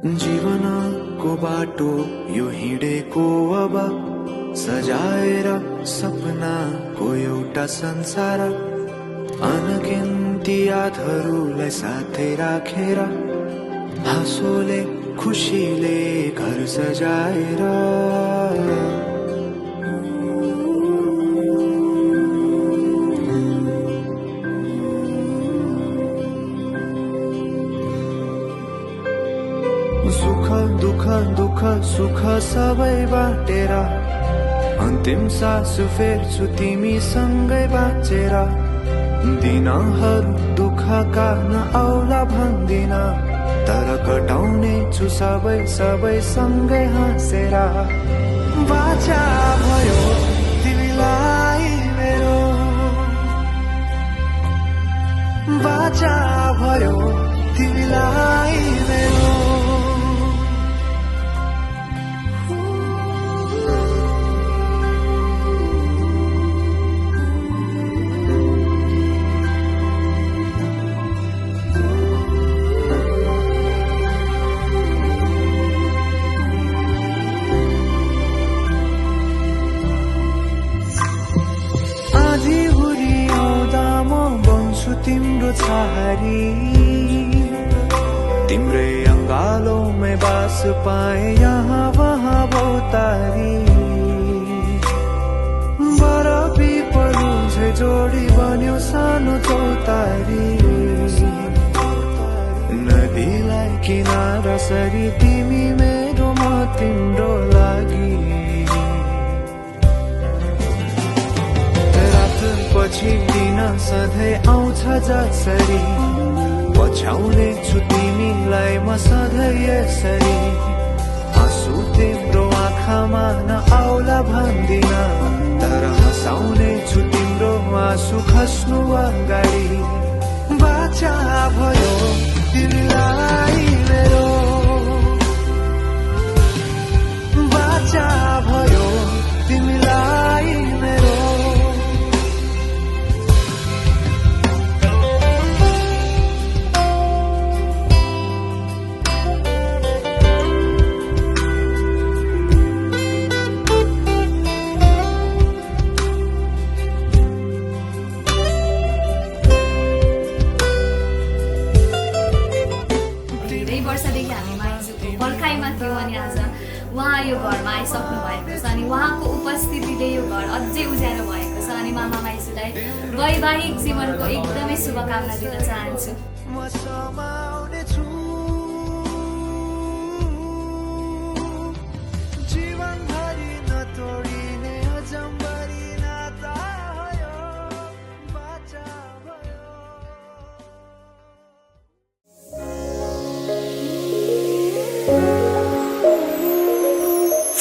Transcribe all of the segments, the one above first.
जीवनको बाटो यो हिँडेको अब सजाएर सपनाको एउटा संसार अनगिन्ती यादहरूलाई साथै राखेर हाँसोले खुसीले घर सजाएर सुख दुख दुख सुख सबै बाटेर अन्तिम सास फेर्छु तिमीसँगै बाँचेर दिनहरू दुःखका नआउला भन्दिन तर कटाउने छु सबै सबै सँगै हाँसेर बाचा भयो तिमीलाई मेरो बाचा भयो तिमीलाई मेरो तिम्रो छहारी तिम्रै अंगालोमै बास पाए यहाँ वहाँ बहुतारी बरफी पलु झै जोडी बन्यो सानो चौतारी नदीलाई किनारा सरी तिमी मेरो म तिम्रो लागि पछि दिन सधैँ आउँछ जसरी पछ्याउने छु तिमीलाई म सधैँ यसरी आँसु तिम्रो आँखामा नआउला भन्दिन तर हँसाउने छु तिम्रो आँसु खस्नु अगाडि बाचा भयो तिमीलाई मेरो बाचा भयो तिमीलाई मेरो उहाँ यो घरमा आइसक्नु भएको छ अनि उहाँको उपस्थितिले यो घर अझै उज्यालो भएको छ अनि मामा माइजूलाई वैवाहिक जीवनको एकदमै शुभकामना दिन चाहन्छु।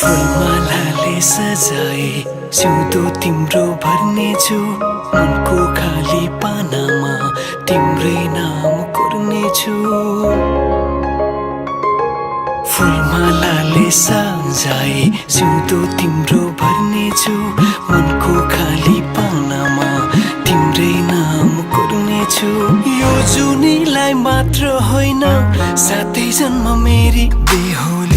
फुलमालाले सजाए सिउँदो तिम्रो भर्नेछु मनको खाली पानामा तिम्रै नाम कोर्नेछु फुलमालाले सजाए सिउँदो तिम्रो भर्नेछु मनको खाली पानामा तिम्रै नाम कोर्नेछु यो जुनीलाई मात्र होइन साथै जन्म मेरी बेहुली